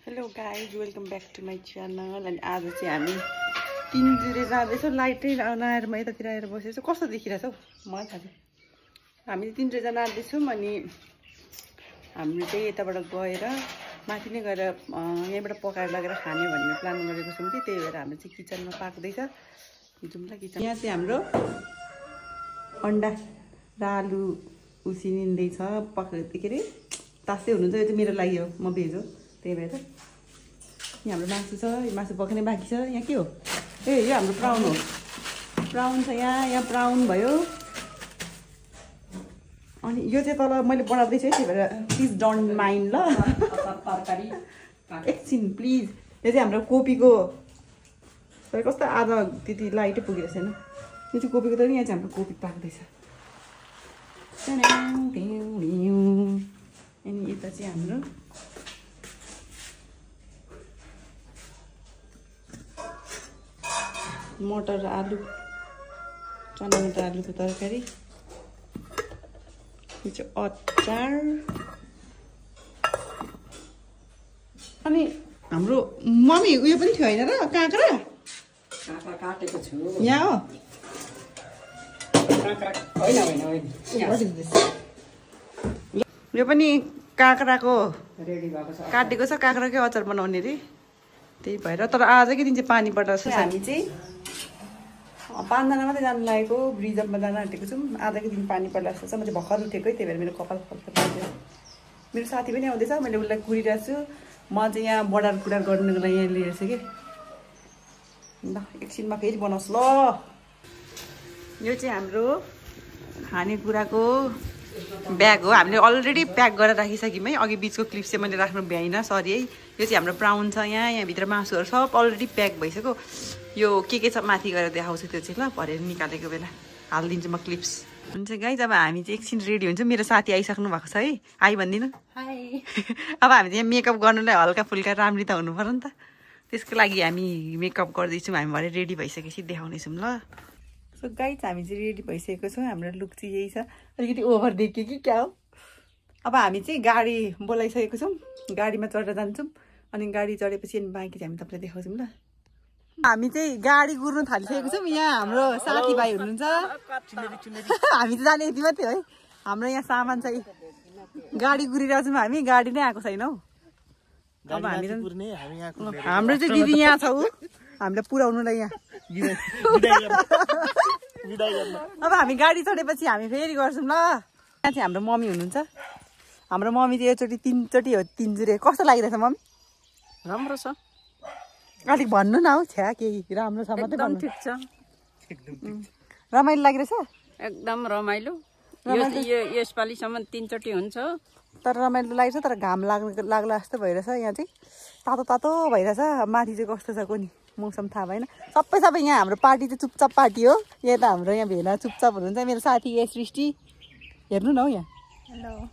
Hello guys, welcome back to my channel. अनि आज चाहिँ हामी तिनजुरे जाँदैछौँ। लाइटै नआएर म यतातिर आएर बसेको छु। कस्तो देखिरहेछ हौ? मलाई थाहा छैन। हामी चाहिँ तिनजुरे जान आँट्दैछौँ। अनि हाम्रो चाहिँ यताबाट गएर माथि नै गएर यहीँबाट पकाएर लगेर खाने भन्ने प्लान गरेको छौँ कि त्यही भएर हाम्रो चाहिँ किचनमा पाक्दैछ। जाउँला किचन। यहाँ चाहिँ हाम्रो अन्डा र आलु उसिनिँदैछ। के अरे तास्तै हुनुहुन्छ। यो चाहिँ मेरो लागि हो, म भेज हो, त्यही भएर यहाँ हाम्रो मासु छ। यो मासु पकाउने बाँकी छ। यहाँ के हो? ए यो हाम्रो प्राउन हो। प्राउन छ यहाँ प्राउन भयो। अनि यो चाहिँ तल मैले बनाउँदैछु है, त्यही भएर प्लिज डोन्ट माइन्ड ल। तरकारी एकछिन प्लिज। यो चाहिँ हाम्रो कोपीको कस्तो आधा त्यति लाइटै पुगिरहेको छैन। यो चाहिँ कोपीको तर यहाँ चाहिँ हाम्रो कोपी पाक्दैछ। अनि यता चाहिँ हाम्रो मटर आलु, चना मटर आलुको तरकारी। यो चाहिँ अचार। अनि हाम्रो मम्मी उयो पनि थियो होइन र? काँक्रा काटेको छु। यहाँ हो? यो पनि काँक्राको रेडी भएको छ। काटेको छ। काँक्राकै अचार बनाउने रे। त्यही भएर तर आजकै दिन चाहिँ पानी पर्छ। हामी चाहिँ 5 जना मात्रै जानु लागेको। रिजर्भमा जान आँटेको छौँ। आजकै दिन पानी पर्ला जस्तो छ। म चाहिँ भर्खर उठेकै, त्यही भएर मेरो कपाल फल्छ। मेरो साथी पनि आउँदैछ। मैले उसलाई कुरिरहेको छु। म चाहिँ यहाँ बडार कुडार गर्नुको लागि यहाँ लिएर छु कि। ल एकछिनमा फेरि बनाउँछु ल। यो चाहिँ हाम्रो खानेकुराको ब्याग हो। हामीले अलरेडी प्याक गरेर राखिसक्यौँ है। अघि बिचको क्लिप चाहिँ मैले राख्नु भ्याइनँ, सरी है। यो चाहिँ हाम्रो प्राउन छ यहाँभित्र मासुहरू सब अलरेडी प्याक भइसक्यो। यो के छ माथि गएर देखाउँछु त्यो चाहिँ ल। भरेर निकालेको बेला हालिदिन्छु म क्लिप्स। हुन्छ गाइज, अब हामी चाहिँ एकछिन रेडी हुन्छौँ। मेरो साथी आइसक्नु भएको छ है। आइ भनिदिनु हाई। अब हामी चाहिँ मेकअप गर्नुलाई हल्का फुल्का राम्री त हुनु पर्यो नि त। त्यसको लागि हामी मेकअप गर्दैछौँ। हामी भरे रेडी भइसकेपछि देखाउनेछौँ ल। सो गाइज, हामी चाहिँ रेडी भइसकेको छौँ। हाम्रो लुक चाहिँ यही छ। अलिकति ओभर देखियो कि क्या हो? अब हामी चाहिँ गाडी बोलाइसकेको छौँ। गाडीमा चढेर जान्छौँ। अनि गाडी चढेपछि अनि बाँकी चाहिँ हामी तपाईँलाई देखाउँछौँ ल। हामी चाहिँ गाडी गुर्नु थालिसकेको छौँ। यहाँ हाम्रो साथीभाइ हुनुहुन्छ। हामी चाहिँ जाने यति मात्रै है। हाम्रो यहाँ सामान चाहिँ गाडी गुरिरहेको छौँ। हामी गाडी नै आएको छैन हौ। अब हामी हाम्रो चाहिँ दिदी यहाँ छ। ऊ हामीलाई पुऱ्याउनुलाई यहाँ। अब हामी गाडी चढेपछि हामी फेरि गर्छौँ ल। यहाँ चाहिँ हाम्रो मम्मी हुनुहुन्छ। हाम्रो मम्मी चाहिँ योचोटि 3चोटि हो तिनजुरे। कस्तो लागिरहेछ मम्मी? राम्रो छ। अलिक भन्नु न हौ। छ्या केही राम्रो छ मात्रै भन्नु। ठिक छ। रमाइलो लागिरहेछ? एकदम रमाइलो। यसपालिसम्म 3चोटि हुन्छ। तर रमाइलो लागेछ। तर घाम लाग्ला जस्तो भइरहेछ। यहाँ चाहिँ तातो तातो भइरहेछ। माथि चाहिँ कस्तो छ कोनी मौसम थाहा भएन। सबै यहाँ हाम्रो पार्टी चाहिँ चुपचाप पार्टी हो। यहाँ त हाम्रो यहाँ भेला चुपचाप हुनुहुन्छ। मेरो साथी यहाँ सृष्टि हेर्नु न हौ यहाँ। हेलो।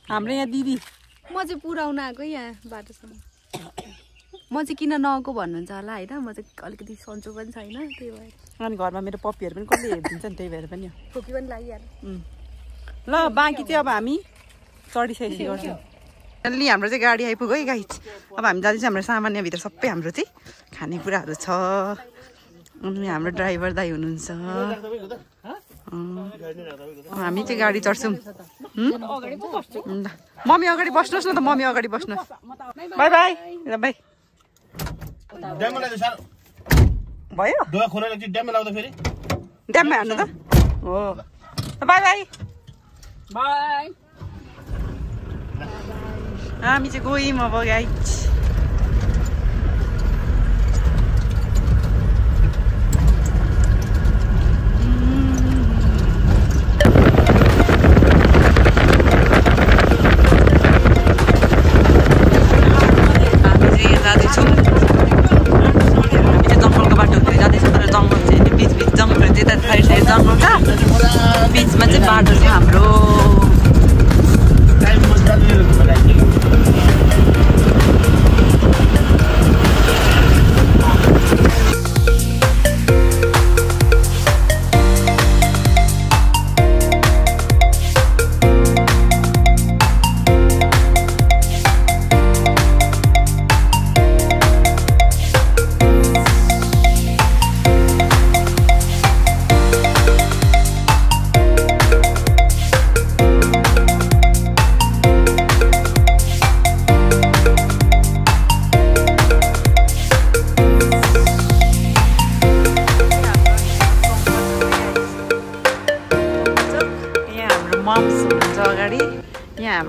हाम्रो यहाँ दिदी। म चाहिँ पुऱ्याउन आएको यहाँ बाटोसम्म। म चाहिँ किन नआएको भन्नुहुन्छ होला होइन। म चाहिँ अलिकति सन्चो पनि छैन, त्यही भएर। अनि घरमा मेरो पप्पीहरू पनि कसले हेरिदिन्छ नि, त्यही भएर पनि हो। खोकी पनि लागिहाल्यो। ल बाँकी चाहिँ अब हामी चढिसकेपछि गर्छौँ। अलि हाम्रो चाहिँ गाडी आइपुग्यो है गाइज। अब हामी जाँदैछौँ। हाम्रो सामान यहाँभित्र सबै हाम्रो चाहिँ खानेकुराहरू छ। अनि हाम्रो ड्राइभर दाइ हुनुहुन्छ। हामी चाहिँ गाडी चढ्छौँ। मम्मी अगाडि बस्नुहोस् न त। मम्मी अगाडि बस्नुहोस्। बाई बाई ल बाई। भयो ड्याममा हाल्नु त हो। By by by. हामी चाहिँ गयौँ अब गाइज। बिचमा चाहिँ बाटो छ हाम्रो।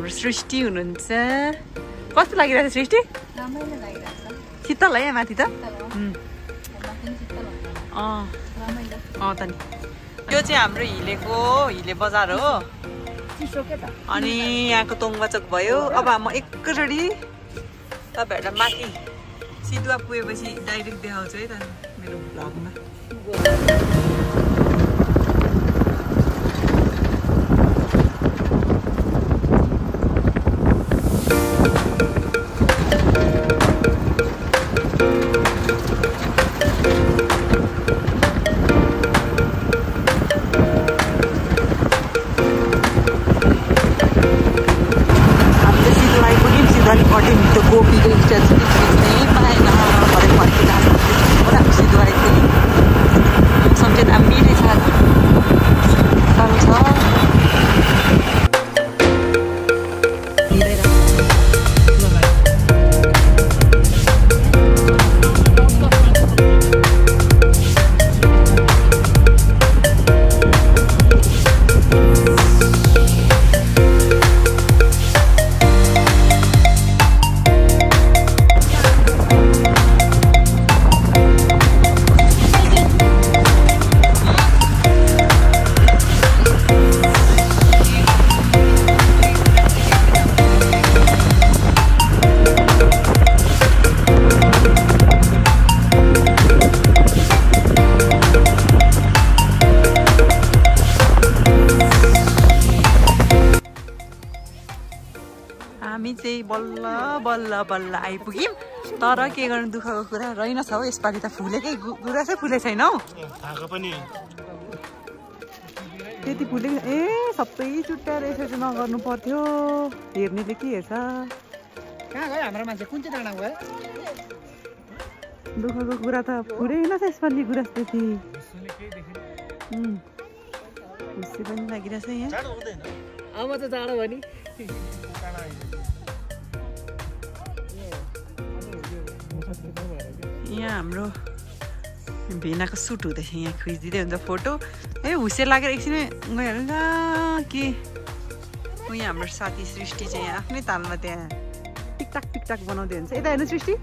हाम्रो सृष्टि हुनुहुन्छ कस्तो लागिरहेको छ सृष्टि रमाइलो लागिरहेछ शीतल है माथि त त नि यो चाहिँ हाम्रो हिले बजार हो अनि यहाँको तोङबाचोक भयो अब म एकैचोटि तपाईँहरूलाई माथि सिधुवा पुगेपछि डाइरेक्ट देखाउँछु है त मेरो भ्लगमा गोपीको स्ट्याचु खिच्नै पाएन भरे फर्किँदा सिधो आइपुग्यो मौसम चाहिँ दामी नै छ साह्रो छ हामी चाहिँ बल्ल बल्ल बल्ल आइपुग्यौँ तर के गर्नु दुःखको कुरा रहेनछ हौ यसपालि त फुलेकै गुराँसै फुले छैन हौ त्यति फुलेको ए सबै चुट्टाएर यसरी नगर्नु पर्थ्यो हेर्नेले के हेर्छ कहाँ गयो हाम्रो मान्छे कुन चाहिँ डाँडा गयो दुःखको कुरा त फुलेन त यसपालि गुराँस त्यति खुसी पनि लागिरहेछ यहाँ अब त जाडो भयो नि यहाँ हाम्रो भेनाको सुट हुँदैछ यहाँ खिचिदिँदै हुन्छ फोटो ए हुसे लागेर एकछिनमै गइहाल्नु न के यहाँ हाम्रो साथी सृष्टि चाहिँ यहाँ आफ्नै तालमा त्यहाँ टिकटाक बनाउँदै हुन्छ यता हेर्नु सृष्टि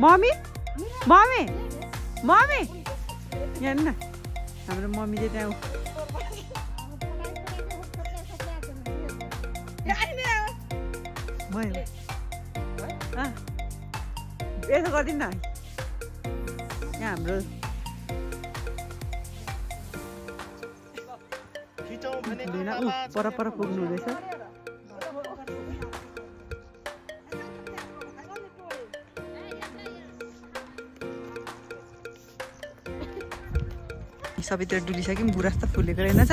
मम्मी मम्मी मम्मी यहाँ हेर्नु न हाम्रो मम्मी चाहिँ त्यहाँ भयो यसो गरिदिनु न यहाँ हाम्रो पर पुग्नु हुँदैछ सबैतिर डुलिसक्यौँ गुराँस त फुलेको रहेनछ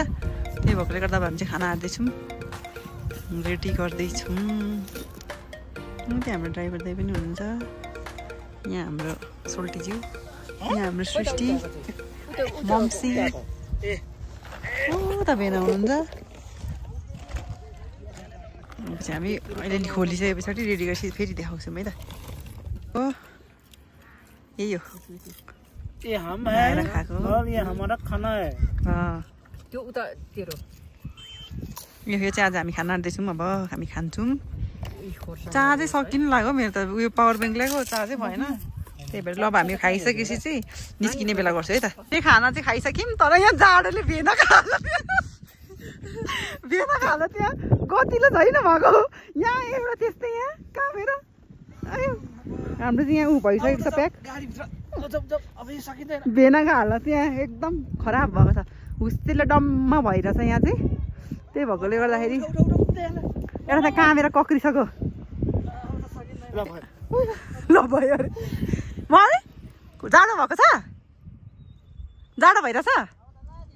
त्यही भएकोले गर्दा हामी चाहिँ खाना हाल्दैछौँ रेडी गर्दैछौँ त्यहाँ हाम्रो ड्राइभर दाइ पनि हुनुहुन्छ यहाँ हाम्रो सोल्टीज्यू यहाँ हाम्रो सृष्टि मम्सी त भेना हुनुहुन्छ हामी अहिले खोलिसके पछाडि रेडी गरेपछि फेरि देखाउँछौँ है त हो यही हो ये हम है और ये हमारा खाना है त्यो उता तेरो यो चाहिँ आज हामी खाना आँट्दैछौँ अब हामी खान्छौँ चार्जै सकिनु लाग्यो मेरो त उयो पावर ब्याङ्क ल्याएको चार्जै भएन त्यही भएर ल अब हामी खाइसकेपछि चाहिँ निस्किने बेला गर्छु है त त्यही खाना चाहिँ खाइसक्यौँ तर यहाँ जाडोले भेना खाला त्यहाँ गतिलो छैन भएको यहाँ एउटा त्यस्तै यहाँ कामेरा आयो हाम्रो चाहिँ यहाँ ऊ भइसकेको छ प्याक भेनाको हालत त्यहाँ एकदम खराब भएको छ हुस्तेले डम्मा भइरहेछ यहाँ चाहिँ त्यही भएकोले गर्दाखेरि एउटा त कामेरा कक्रिसक्यो ल भयो अरे मलाई जाडो भएको छ जाडो भइरहेछ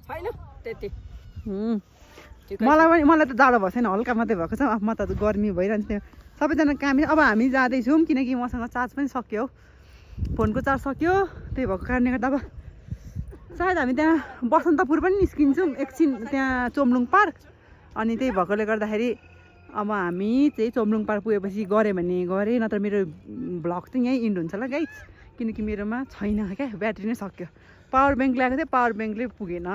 छैन त्यति मलाई त जाडो भएको छैन हल्का मात्रै भएको छ म त गर्मी भइरहन्छ सबैजना काम अब हामी जाँदैछौँ किनकि मसँग चार्ज पनि सक्यो फोनको चार्ज सक्यो त्यही भएको कारणले गर्दा अब सायद हामी त्यहाँ बसन्तपुर पनि निस्किन्छौँ एकछिन त्यहाँ चोम्लुङ पार्क अनि त्यही भएकोले गर्दाखेरि अब हामी चाहिँ चोम्लुङ पार्क पुगेपछि गऱ्यो भने गरेँ नत्र मेरो भ्लग चाहिँ यहीँ इन्ड हुन्छ ल गाइज किनकि मेरोमा छैन क्या ब्याट्री नै सक्यो पावर ब्याङ्क ल्याएको थिएँ पावर ब्याङ्कले पुगेन